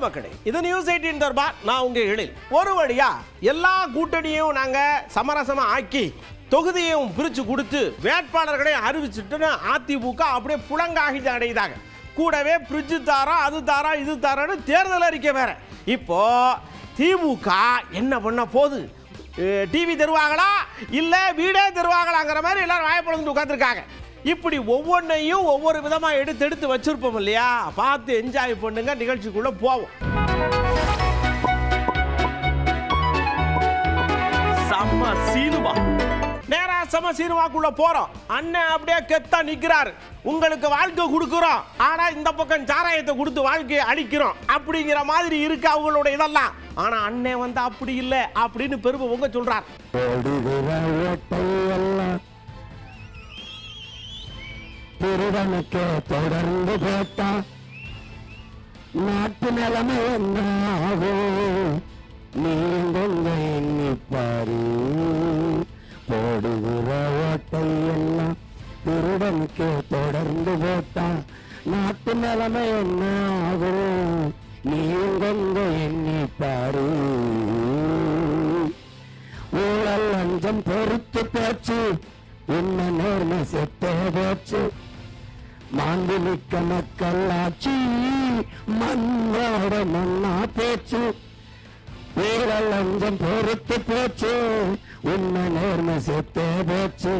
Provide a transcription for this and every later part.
மக்களே, இது நியூஸ் 18 தர்பார். நான் உங்க எழில். ஒரு வழியா எல்லா கூட்டணியும் நாங்க சமரசமா ஆக்கி தொகுதியையும் பிரிச்சு கொடுத்து வேட்பாளர்களையும் அறிவிச்சுட்டு அதிமுக அப்படியே புலங்காகி அடையுதாங்க. கூடவே பிரிட்ஜு தாரம், அது தாரம், இது தாரன்னு தேர்தல் அறிக்கை வேற. இப்போ திமுக என்ன பண்ண போகுது? டிவி தருவாங்களா இல்ல வீடே தருவாங்களாங்கிற மாதிரி எல்லாரும் வாய்ப்புலந்து உட்காந்துருக்காங்க. இப்படி ஒவ்வொன்றையும் ஒவ்வொரு விதமா எடுத்து வச்சிருப்போம் இல்லையா? பார்த்து என்ஜாய் பண்ணுங்க. நிகழ்ச்சிக்குள்ள போவோம். நேரா சம சீனுவாக்குள்ள போறோம். அண்ணன் அப்படியே கெத்தா நிக்கிறாரு. உங்களுக்கு வாழ்க்கை கொடுக்குறோம், ஆனா இந்த பக்கம் சாராயத்தை கொடுத்து வாழ்க்கையை அழிக்கிறோம் அப்படிங்கிற மாதிரி இருக்கு அவங்களோட இதெல்லாம். ஆனா அண்ணன் வந்து அப்படி இல்லை அப்படின்னு பெருமை உங்க சொல்றார். திருடனுக்கு தொடர்ந்து போட்டா நாட்டு நிலைமை என்ன ஆகும்? நீங்க எண்ணிப்பாரு. போடுகிற ஓட்டை எல்லாம் திருடனுக்கு தொடர்ந்து போட்டா நாட்டு நிலைமை என்ன ஆகும்? நீங்க எண்ணிப்பாரு. ஊழல் லஞ்சம் பொறுத்து போச்சு, உன்ன நேர்மை செத்தே போச்சு. மாண்புமிக்க மக்கள் ஆட்சி மண்ணோட மண்ணா போச்சு. ஊழல் லஞ்சம் பொறுத்து போச்சு, உன்ன நேர்மை செத்தே போச்சு.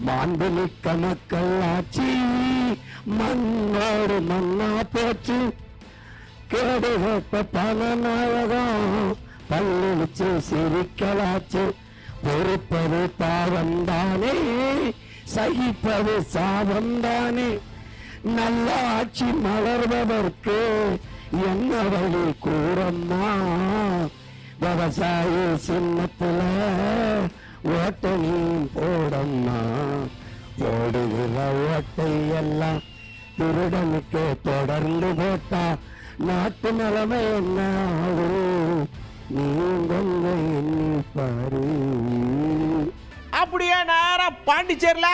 மாண்புமிக்க மக்கள் ஆட்சி மண்ணோடு மண்ணா போச்சு. கேடு வைத்த பணநாயகம் பல்லிச்சு சிரிக்கலாச்சு. பொறுப்பது பாவந்தானே, சகிப்பது சாபந்தானே. நல்ல ஆட்சி மலர்வதற்கு என்ன வழி கூறம்மா? விவசாயி சின்னத்துல ஓட்டையும் போடம்மா. போடுகிற ஓட்டை எல்லாம் திருடனுக்கு தொடர்ந்து போட்டா நாட்டு நிலைமை என்ன ஆகும்? நீங்க எண்ணிப்பாரு. அப்படியே நேரம் பாண்டிச்சேரியில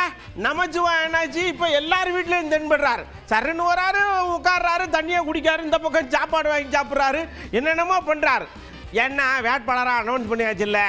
நமச்சிவா என்னாச்சு? இப்ப எல்லாரும் வீட்லயும் தென்படுறாரு. சரன்னு வராரு, உட்கார்றாரு, தண்ணியை குடிக்காரு, இந்த பக்கம் சாப்பாடு வாங்கி சாப்பிட்றாரு, என்னென்னமோ பண்றாரு. என்ன வேட்பாளரா அனௌன்ஸ் பண்ணியாச்சு இல்ல?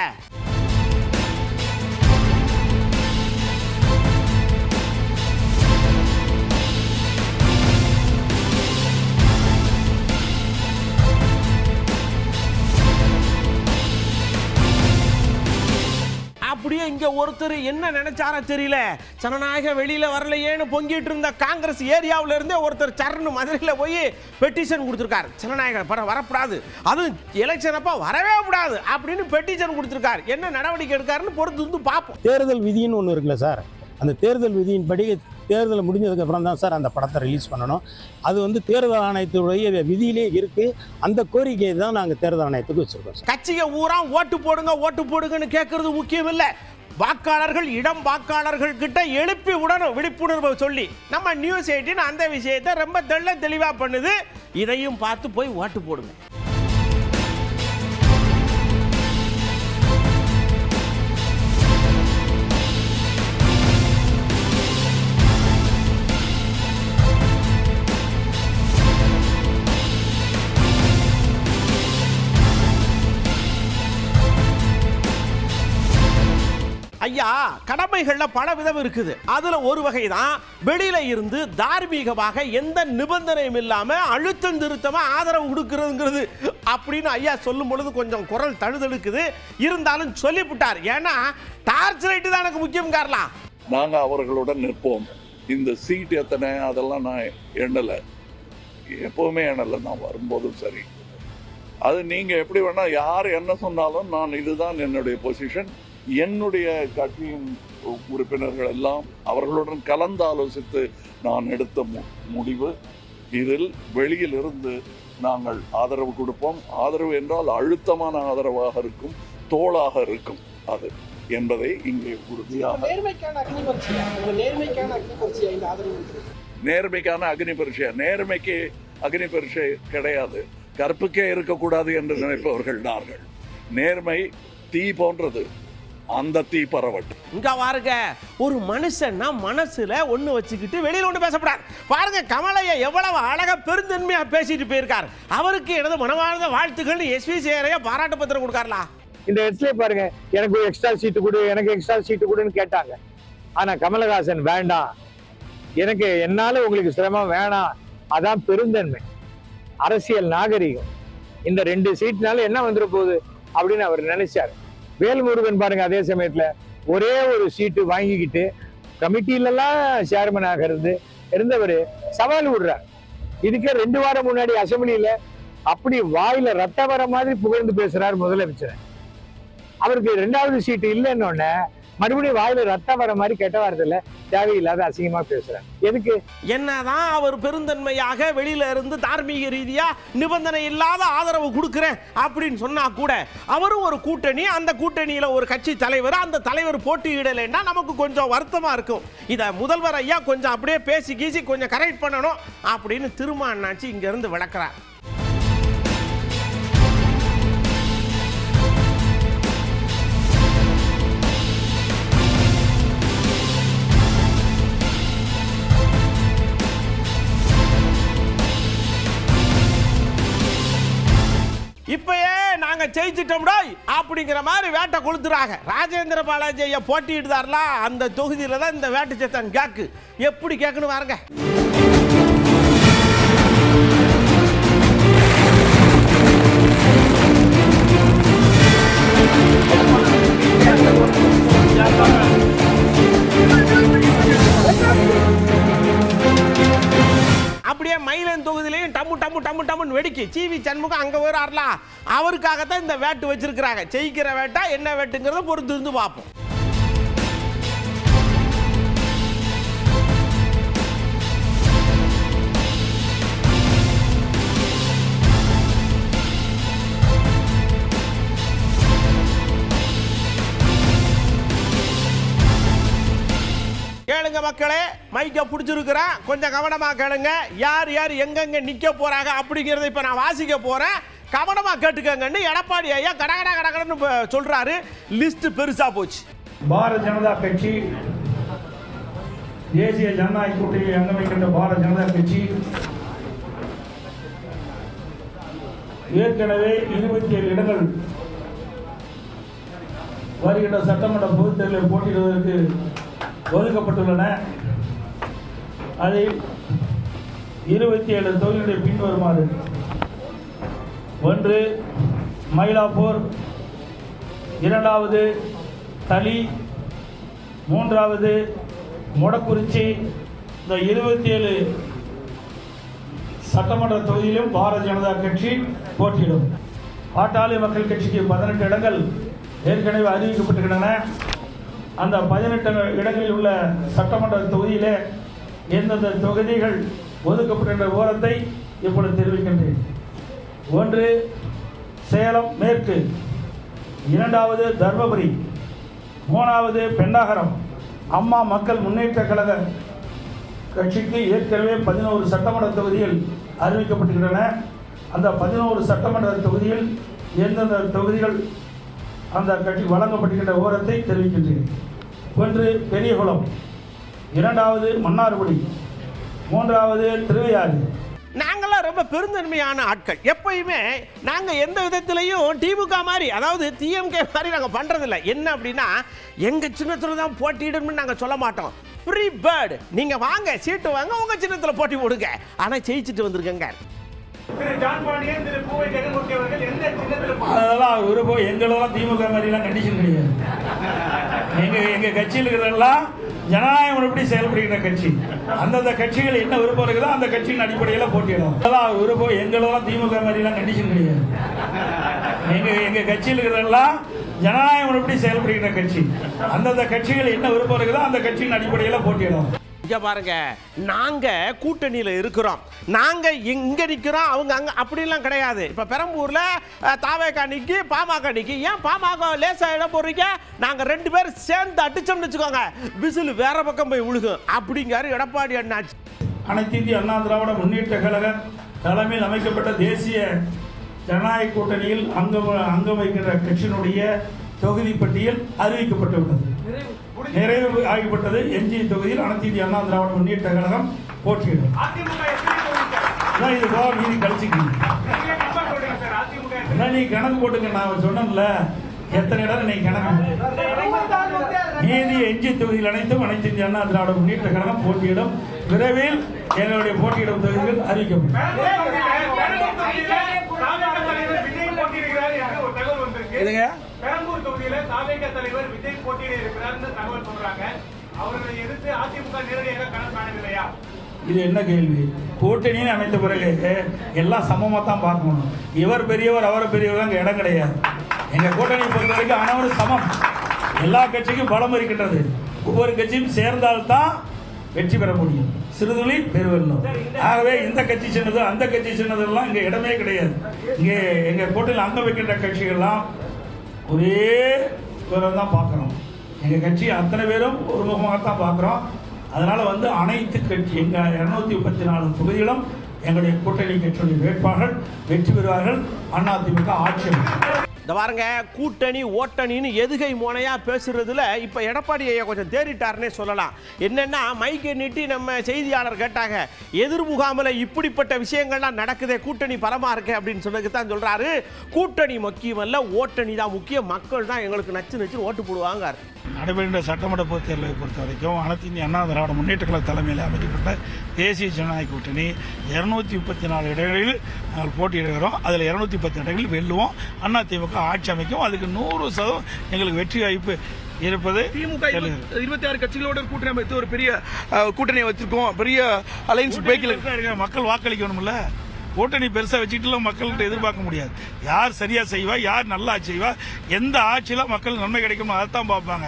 அப்படியே இங்க ஒருத்தர் என்ன நினைச்சாரா தெரியல. ஜனநாயகம் வெளியில வரலையேன்னு பொங்கிட்டு இருந்த காங்கிரஸ் ஏரியாவில இருந்தே ஒருத்தர் சரணு மதுரையில் போய் பெட்டிஷன் கொடுத்திருக்காரு. ஜனநாயக படம் வரக்கூடாது, அதுவும் எலெக்ஷன் அப்ப வரவே கூடாது அப்படின்னு பெட்டிஷன் கொடுத்திருக்காரு. என்ன நடவடிக்கை எடுக்காருன்னு பொறுத்து வந்து பார்ப்போம். தேர்தல் விதின்னு ஒன்று இருக்குல்ல சார், அந்த தேர்தல் விதியின்படி தேர்தல் முடிஞ்சதுக்கு அப்புறம் தான் சார் அந்த படத்தை ரிலீஸ் பண்ணணும். அது வந்து தேர்தல் ஆணையத்துடைய விதியிலே இருக்கு. அந்த கோரிக்கையை தான் நாங்கள் தேர்தல் ஆணையத்துக்கு வச்சிருக்கோம். கட்சியை ஊரா ஓட்டு போடுங்கன்னு கேட்கறது முக்கியம் இல்லை. வாக்காளர்கள் இடம் வாக்காளர்கள் கிட்ட எழுப்பி விடணும், விழிப்புணர்வை சொல்லி. நம்ம நியூஸ் 18 அந்த விஷயத்தை ரொம்ப தெளிவா பண்ணுது. இதையும் பார்த்து போய் ஓட்டு போடுங்க. ஐயா, கடமைகள்ல பல விதம் இருக்குது. அதுல ஒரு வகை தான் வெளியில இருந்து தார்மீகமாக எந்த நிபந்தனையும் இல்லாம அழுத்தம் திருத்தமா ஆதரவு கொடுக்கிறதுங்கிறது அப்படின்னு ஐயா சொல்லும் பொழுது கொஞ்சம் குரல் தழுதழுக்குது. இருந்தாலும் சொல்லிவிட்டார். ஏன்னா டார்ச் லைட் தான் எனக்கு முக்கியம். காரலாம் நாங்க அவர்களுடன் நிற்போம். இந்த சீட் எத்தனை அதெல்லாம் நான் எண்ணலை, எப்பவுமே எண்ணலை. நான் வரும்போதும் சரி, அது நீங்க எப்படி வேணா யார் என்ன சொன்னாலும் நான் இதுதான் என்னுடைய பொசிஷன். என்னுடைய கட்சியின் உறுப்பினர்கள் எல்லாம் அவர்களுடன் கலந்து ஆலோசித்து நான் எடுத்த முடிவு. இதில் வெளியிலிருந்து நாங்கள் ஆதரவு கொடுப்போம். ஆதரவு என்றால் அழுத்தமான ஆதரவாக இருக்கும், தோளாக இருக்கும் அது என்பதை இங்கே உறுதியாக. நேர்மைக்கான அக்னி பரீட்சை, நேர்மைக்கு அக்னி பரீட்சை கிடையாது. கற்புக்கே இருக்கக்கூடாது என்று நினைப்பவர்கள் நார்கள். நேர்மை தீ போன்றது. அந்த தீ பரவட்டும். இங்க பாருங்க, ஒரு மனுஷன்னா மனசுல ஒண்ணு வச்சுக்கிட்டு வெளியில ஒண்ணு பேசப்படாது. பாருங்க கமலையா எவ்வளவு அழகா பெருந்தன்மையா பேசிட்டு போயிருக்காரு. அவருக்கு எனது மனமார்ந்த வாழ்த்துக்கள். எஸ்வி சேரையா பாராட்டு பத்திரம் கொடுக்காரலா. இந்த இடத்துல பாருங்க, எனக்கு ஒரு எக்ஸ்ட்ரா சீட்டு கொடு, எனக்கு எக்ஸ்ட்ரா சீட்டு கொடுன்னு கேட்டாங்க. ஆனா கமலஹாசன் வேண்டாம், எனக்கு என்னால உங்களுக்கு சிரமம் வேணாம், அதான் பெருந்தன்மை, அரசியல் நாகரிகம். இந்த 2 சீட்னால என்ன வந்துட போகுது அப்படின்னு அவர் நினைச்சாரு. வேல்முருகன் பாருங்க, அதே சமயத்துல ஒரே ஒரு சீட்டு வாங்கிக்கிட்டு கமிட்டிலெல்லாம் சேர்மனாக இருந்தவர் சவால் விடுறார். இதுக்கே 2 வாரம் முன்னாடி அசம்பிளியில அப்படி வாயில ரத்த வர மாதிரி புகழ்ந்து பேசுறாரு முதலமைச்சர். அவருக்கு 2வது சீட்டு இல்லைன்னு மறுபடியும் வாயில ரத்தம் வர மாதிரி கெட்ட வார்த்தையில தேவையில்லாத அசிங்கமா பேசுறாரு. எதுக்கு? என்னதான் அவர் பெருந்தன்மையாக வெளியில இருந்து தார்மீக ரீதியா நிபந்தனை இல்லாத ஆதரவு கொடுக்கிறேன் அப்படின்னு சொன்னா கூட அவரும் ஒரு கூட்டணி, அந்த கூட்டணியில ஒரு கட்சி தலைவர், அந்த தலைவர் போட்டியிடலைன்னா நமக்கு கொஞ்சம் வருத்தமா இருக்கும். இத முதல்வர் ஐயா கொஞ்சம் அப்படியே பேசி கீசி கொஞ்சம் கரெக்ட் பண்ணணும் அப்படின்னு திருமாண்ணாச்சி இங்க இருந்து விளக்குறார். இப்பயே நாங்க ஜெயிச்சிட்டோம்டா அப்படிங்கிற மாதிரி வேட்டை கொளுத்துறாங்க. ராஜேந்திர பாலாஜி ஐயா போட்டியிடுதார்ல, அந்த தொகுதியில தான் இந்த வேட்டை சத்தம் கேக்கு. எப்படி கேட்கணும் பாருங்க. அப்படியே மயிலன் தொகுதியிலையும் டம்மு டம்மு டம்மு டம்முன்னு வெடிக்கு. சிவி சண்முகம் அங்க வரார்ல, அவருக்காகத்தான் இந்த வேட்டு வச்சிருக்கிறாங்க. ஜெயிக்கிற வேட்டா என்ன வேட்டுங்கிறத பொறுத்து இருந்து பார்ப்போம். கேளுங்க மக்களே, மைக்க பிடிச்சிருக்கிறேன், கொஞ்சம் கவனமா கேளுங்க. யார் யார் எங்கெங்க நிக்க போறாங்க அப்படிங்கறத இப்ப நான் வாசிக்க போறேன், கவனமா கேட்டுக்கங்கன்னு எடப்பாடி ஐயா கடகட கடகடன்னு சொல்றாரு. லிஸ்ட் பெருசா போச்சு. பாரதிய ஜனதா கட்சி, தேசிய ஜனநாயக கூட்டணியை அங்கமைக்கின்ற பாரதிய ஜனதா கட்சி ஏற்கனவே 27 இடங்கள் வருகின்ற சட்டமன்ற பொதுத் தேர்தலில் போட்டியிடுவதற்கு ஒதுக்கப்பட்டுள்ளன. அதில் 27 தொகுதிகளை பின்வருமாறு: 1 மயிலாப்பூர், 2வது தளி, 3வது மொடக்குறிச்சி. இந்த 27 சட்டமன்ற தொகுதியிலும் பாரதிய ஜனதா கட்சி போட்டியிடும். பாட்டாளி மக்கள் கட்சிக்கு 18 இடங்கள் ஏற்கனவே அறிவிக்கப்பட்டுள்ளன. அந்த 18 இடங்களில் உள்ள சட்டமன்ற தொகுதியிலே எந்தெந்த தொகுதிகள் ஒதுக்கப்பட்டுள்ள விவரத்தை இப்பொழுது தெரிவிக்கின்றேன். 1 சேலம் மேற்கு, 2வது தர்மபுரி, 3வது பெண்ணாகரம். அம்மா மக்கள் முன்னேற்ற கழக கட்சிக்கு ஏற்கனவே 11 சட்டமன்ற தொகுதிகள் அறிவிக்கப்பட்டுள்ளன. அந்த 11 சட்டமன்ற தொகுதியில் எந்தெந்த தொகுதிகள் அந்த கட்சி வழங்கப்பட்டுகின்ற விவரத்தை தெரிவிக்கின்றேன். 1 பெரியகுளம், 2வது மன்னார்குடி, 3வது திருவையாறு. நாங்களாம் ரொம்ப பெருந்தன்மையான ஆட்கள். எப்பயுமே நாங்க எந்த விதத்திலையும் திமுக மாதிரி, அதாவது டிஎம்கே மாதிரி நாங்க பண்றதில்லை. என்ன அப்படின்னா, எங்க சின்னத்துல தான் போட்டியிடணும்னு நாங்க சொல்ல மாட்டோம். ஃப்ரீ பேர்டு, நீங்க வாங்க, சீட்டு வாங்க, உங்க சின்னத்துல போட்டி போடுங்க, ஆனா ஜெயிச்சுட்டு வந்திருக்கங்க. அதெல்லாம் விருப்பம். எங்களெல்லாம் திமுக மாதிரிலாம் கண்டிஷன் கிடையாது. எங்க கட்சியில் இருக்கிறதெல்லாம் ஜனநாயக முறைப்படி செயல்படுகிற கட்சி. அந்தந்த கட்சிகள் என்ன விருப்பம் இருக்குதோ அந்த கட்சியின் அடிப்படையில் போட்டியிடும். அதெல்லாம் விருப்பம். எங்களெல்லாம் திமுக மாதிரிலாம் கண்டிஷன் கிடையாது. எங்க கட்சியில் இருக்கிறதெல்லாம் ஜனநாயக முறைப்படி செயல்படுகிற கட்சி. அந்தந்த கட்சிகள் என்ன விருப்பம் இருக்குதோ அந்த கட்சியின் அடிப்படையில் போட்டியிடும். இங்க பாருங்க, நாங்க கூட்டணியில இருக்கிறோம், நாங்க இங்க நிக்கிறோம், அவங்க அங்க அப்படிலாம் கிடையாது. இப்ப பெரம்பூர்ல தாவேகா நிக்கி, பாமக நிக்கி. ஏன் பாமக லேசா இடம் போடுறீங்க? நாங்க 2 பேரும் சேர்ந்து அடிச்சோம்னு வச்சுக்கோங்க, விசில் வேற பக்கம் போய் விழுகும் அப்படிங்காரு எடப்பாடி அண்ணாச்சி. அனைத்து இந்திய அண்ணா திராவிட முன்னேற்ற கழக தலைமையில் அமைக்கப்பட்ட தேசிய ஜனநாயக கூட்டணியில் அங்கம் வைக்கின்ற கட்சியினுடைய தொகுதி பட்டியல் அறிவிக்கப்பட்டு விட்டது, நிறைவு ஆகிவிட்டது. எஞ்சிய தொகுதியில் அனைத்து இந்திய அண்ணா திராவிட முன்னேற்ற கழகம் போட்டியிடும். இது நீதி கழிச்சுக்கீங்க, நீ கணக்கு போட்டுங்க. நான் சொன்னேன்ல எத்தனை இடம் நீ கணக்கு. நீதி எஞ்சிய தொகுதியில் அனைத்தும் அனைத்து இந்திய அண்ணா திராவிட முன்னேற்ற கழகம் போட்டியிடும். விரைவில் எங்களுடைய போட்டியிடும் தொகுதிகள் அறிவிக்கப்படும். பெரம்பூர் தொகுதியில தாவேக தலைவர் விஜய் போட்டியிட இருக்கிறார்னு தகவல் சொல்றாங்க. அவர்களை எதிர்த்து அதிமுக நேரடியாக களம் காணவில்லையா? இது என்ன கேள்வி? கூட்டணியை அமைத்த பிறகு எல்லாம் சமமாக தான் பார்க்கணும். இவர் பெரியவர் அவர் பெரியவர் அங்கே இடம் கிடையாது. எங்கள் கூட்டணியை பொறுத்த வரைக்கும் அனைவரும் சமம். எல்லா கட்சிக்கும் பலம் இருக்கின்றது. ஒவ்வொரு கட்சியும் சேர்ந்தால்தான் வெற்றி பெற முடியும். சிறுதுளி பெருவெல்லும். ஆகவே இந்த கட்சி சின்னது அந்த கட்சி சின்னதெல்லாம் இங்கே இடமே கிடையாது. இங்கே எங்கள் கூட்டணியில் அங்க வைக்கின்ற கட்சிகள்லாம் ஒரே பேரம் தான் பார்க்குறோம். எங்கள் கட்சி அத்தனை பேரும் ஒருமுகமாகத்தான் பார்க்குறோம். அதனால் அனைத்து கட்சி எங்கள் 234 தொகுதிகளும் எங்களுடைய கூட்டணி கட்சியுடைய வேட்பாளர்கள் வெற்றி பெறுவார்கள். அதிமுக ஆட்சி. இந்த பாருங்க, கூட்டணி ஓட்டணின்னு எதுகை மோனையா பேசுறதுல இப்ப எடப்பாடி ஐயா கொஞ்சம் தேறிட்டாருன்னே சொல்லலாம். என்னன்னா மைக்கை நீட்டி நம்ம செய்தியாளர் கேட்டாங்க, எதிர் முகாமில் இப்படிப்பட்ட விஷயங்கள்லாம் நடக்குதே, கூட்டணி பலமா இருக்கு அப்படின்னு சொன்னதுக்கு தான் சொல்றாரு, கூட்டணி முக்கியமல்ல, ஓட்டணி தான் முக்கியம், மக்கள் தான் எங்களுக்கு நச்சு ஓட்டு போடுவாங்க. நடைபெறுகின்ற சட்டமன்ற பொதுத் தேர்தலை பொறுத்த வரைக்கும் அனைத்து இந்திய அண்ணா திராவிட முன்னேற்ற கழக தலைமையில் அமைக்கப்பட்ட தேசிய ஜனநாயக கூட்டணி 234 இடங்களில் நாங்கள் போட்டியிடுகிறோம். அதில் 210 இடங்களில் வெல்லுவோம். அதிமுக ஆட்சி அமைக்கும். அதுக்கு 100% எங்களுக்கு வெற்றி வாய்ப்பு இருப்பது. திமுக 26 கட்சிகளோட கூட்டணி அமைத்து ஒரு பெரிய கூட்டணியை வச்சிருக்கோம். பெரிய அலைன்ஸ் பேக்கில் மக்கள் வாக்களிக்கணும்ல. கூட்டணி பெருசாக வச்சுக்கிட்டு மக்கள்கிட்ட எதிர்பார்க்க முடியாது. யார் சரியா செய்வா, யார் நல்லா செய்வா, எந்த ஆட்சியில் மக்கள் நன்மை கிடைக்கும் அதைத்தான் பார்ப்பாங்க.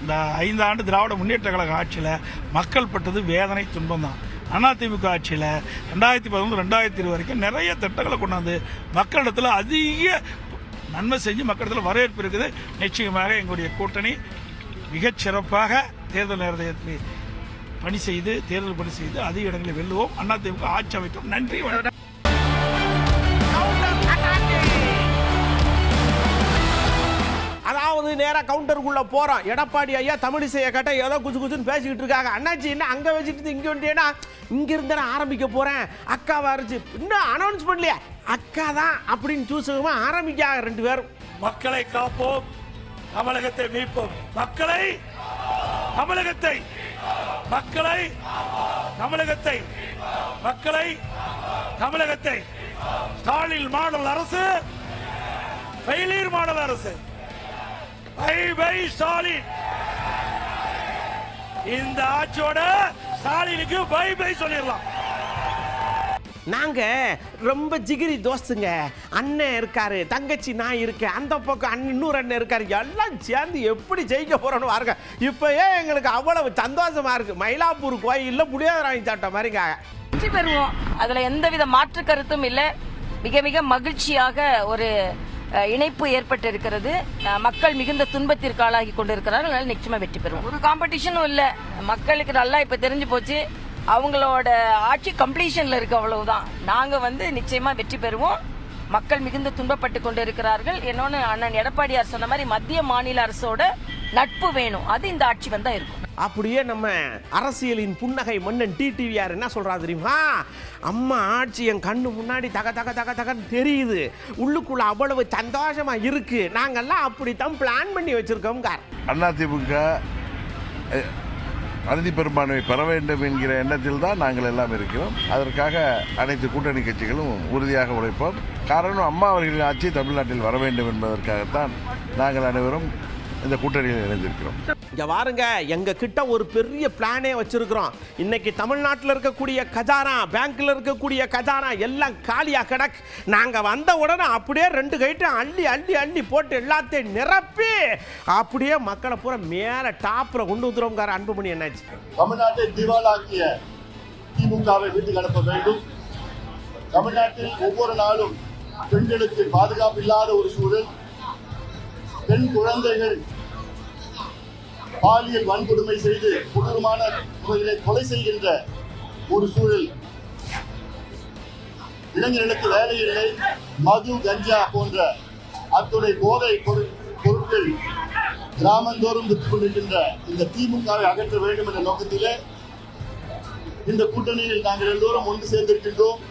இந்த 5 ஆண்டு திராவிட முன்னேற்ற கழக ஆட்சியில் மக்கள் பட்டது வேதனை துன்பம் தான். அதிமுக ஆட்சியில் 2011-2020 வரைக்கும் நிறைய திட்டங்களை கொண்டாந்து மக்களிடத்தில் அதிக நன்மை செஞ்சு மக்களிடத்தில் வரவேற்பு இருக்குது. நிச்சயமாக எங்களுடைய கூட்டணி மிகச்சிறப்பாக தேர்தல் நேரத்தில் தேர்தல் பணி செய்து அதிக இடங்களில் வெல்லுவோம். அதிமுக ஆட்சி அமைக்கும். நன்றி. அதாவது நேரா கவுண்டருக்குள்ள போறோம். எடப்பாடி ஐயா தமிழிசையை கேட்ட ஏதோ குசு குசுன்னு பேசிக்கிட்டு இருக்காங்க. அண்ணாச்சி என்ன அங்க வச்சுட்டு இங்க வந்துட்டேன்னா, இங்க இருந்தா ஆரம்பிக்க போறேன், அக்காவா இருந்துச்சு, இன்னும் அனௌன்ஸ் பண்ணலையா, அக்கா தான் அப்படின்னு சூசகமா ஆரம்பிக்காங்க 2 பேரும். மக்களை காப்போம், தமிழகத்தை மீட்போம். மக்களை தமிழகத்தை மக்களை தமிழகத்தை மக்களை தமிழகத்தை ஸ்டாலின் மாடல் அரசு, ஃபெயிலியர் மாடல் அரசு. Bye bye Stalin. இந்த ஆட்சியோட ஸ்டாலினுக்கு பை பை சொல்லிடலாம். நாங்க ரொம்ப ஜிகிரி தோஸ்துங்க. அண்ணன் இருக்காரு, தங்கச்சி நான் இருக்கேன், அந்த பக்கம் அண்ணன் இன்னொரு அண்ணன் இருக்காரு, எல்லாம் சேர்ந்து எப்படி ஜெயிக்க போறோம்னு பாருங்க. இப்பயே எங்களுக்கு அவ்வளவு சந்தோஷமா இருக்கு. மயிலாப்பூர் கோயில்ல புளியோதரை சாப்பிட்ட மாதிரிங்க. வெற்றி பெறுவோம். அதுல எந்தவித மாற்று கருத்தும் இல்லை. மிக மிக மகிழ்ச்சியாக ஒரு இணைப்பு ஏற்பட்டு இருக்கிறது. மக்கள் மிகுந்த துன்பத்திற்கு ஆளாகி கொண்டிருக்கிறார்கள். அதனால நிச்சயமா வெற்றி பெறுவோம். ஒரு காம்படிஷனும் இல்லை. மக்களுக்கு நல்லா இப்ப தெரிஞ்சு போச்சு, அவங்களோட ஆட்சி கம்ப்ளீஷன்ல இருக்கு, அவ்வளவுதான். நாங்க நிச்சயமா வெற்றி பெறுவோம். மக்கள் மிகுந்த துன்பப்பட்டு கொண்டு இருக்கிறார்கள். இன்னொன்னு அண்ணன் எடப்பாடியார் சொன்ன மாதிரி மத்திய மாநில அரசோட நட்பு வேணும். அது இந்த ஆட்சி வந்தா இருக்கும். அப்படியே நம்ம அரசியலின் புன்னகை மன்னன் டிடிவிஆர் என்ன சொல்றாரு தெரியுமா, அம்மா ஆட்சி என் கண்ணு முன்னாடி தக தக தக தகன்னு தெரியுது, உள்ளுக்குள்ள அவ்வளவு சந்தோஷமா இருக்கு, நாங்கெல்லாம் அப்படித்தான் பிளான் பண்ணி வச்சிருக்கோம். அதிமுக அறுதி பெரும்பான்மை பெற வேண்டும் என்கிற எண்ணத்தில் தான் நாங்கள் எல்லாம் இருக்கிறோம். அதற்காக அனைத்து கூட்டணி கட்சிகளும் உறுதியாக உழைப்போம். காரணம், அம்மா அவர்களின் ஆட்சி தமிழ்நாட்டில் வர வேண்டும் என்பதற்காகத்தான் நாங்கள் அனைவரும் இந்த கூட்டணியில் இணைந்திருக்கிறோம். இங்க பாருங்க, எங்க கிட்ட ஒரு பெரிய பிளானே வச்சிருக்கிறோம். இன்னைக்கு தமிழ்நாட்டில் இருக்கக்கூடிய கஜானா, பேங்க்ல இருக்கக்கூடிய கஜானா எல்லாம் காலியா கிடக்கு. நாங்க வந்த உடனே அப்படியே 2 கைட்டும் அள்ளி அள்ளி அள்ளி போட்டு எல்லாத்தையும் நிரப்பி அப்படியே மக்களை பூரா மேல டாப்ல கொண்டு வந்துரும். அன்புமணி என்னாச்சு, தமிழ்நாட்டை திவாலாக்கிய திமுகவை வீட்டுக்கு அனுப்ப வேண்டும். தமிழ்நாட்டில் ஒவ்வொரு நாளும் பெண்களுக்கு பாதுகாப்பு இல்லாத ஒரு சூழல், பெண் குழந்தைகள் பாலியல் வன்கொடுமை செய்து கொடூரமான முறையிலே கொலை செய்கின்ற ஒரு சூழல், இளைஞர்களுக்கு வேலை இல்லை, மது கஞ்சா போன்ற அத்துணை போதை பொருட்கள் கிராமந்தோறும் விட்டுக் கொண்டிருக்கின்ற இந்த திமுகவை அகற்ற வேண்டும் என்ற நோக்கத்திலே இந்த கூட்டணியில் நாங்கள் எல்லோரும் ஒன்று சேர்ந்திருக்கின்றோம்.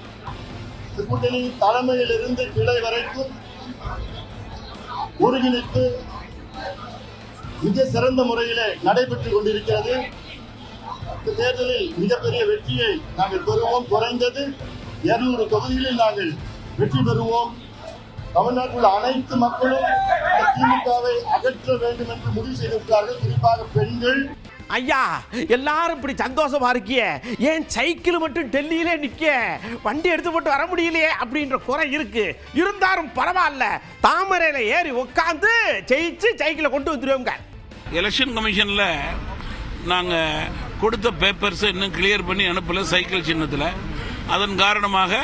இந்த கூட்டணியின் தலைமையிலிருந்து கிளை வரைக்கும் ஒருங்கிணைத்து மிக சிறந்த முறையிலே நடைபெற்றுக் கொண்டிருக்கிறது. இந்த தேர்தலில் மிகப்பெரிய வெற்றியை நாங்கள் பெறுவோம். குறைந்தது 200 தொகுதிகளில் நாங்கள் வெற்றி பெறுவோம். தமிழ்நாட்டில் உள்ள அனைத்து மக்களும் இந்த திமுகவை அகற்ற வேண்டும் என்று முடிவு செய்திருக்கிறார்கள். குறிப்பாக பெண்கள். ஐயா, எல்லாரும் இப்படி சந்தோஷமா இருக்கிய, ஏன் சைக்கிள் மட்டும் டெல்லியிலே நிக்க, வண்டி எடுத்து போட்டு வர முடியலையே அப்படின்ற குறை இருக்கு. இருந்தாலும் பரவாயில்ல, தாமரையில ஏறி உட்காந்து ஜெயிச்சு சைக்கிளை கொண்டு வந்துருவோங்க. எலெக்ஷன் கமிஷன்ல நாங்க கொடுத்த பேப்பர்ஸ் இன்னும் கிளியர் பண்ணி அனுப்பல சைக்கிள் சின்னத்தில். அதன் காரணமாக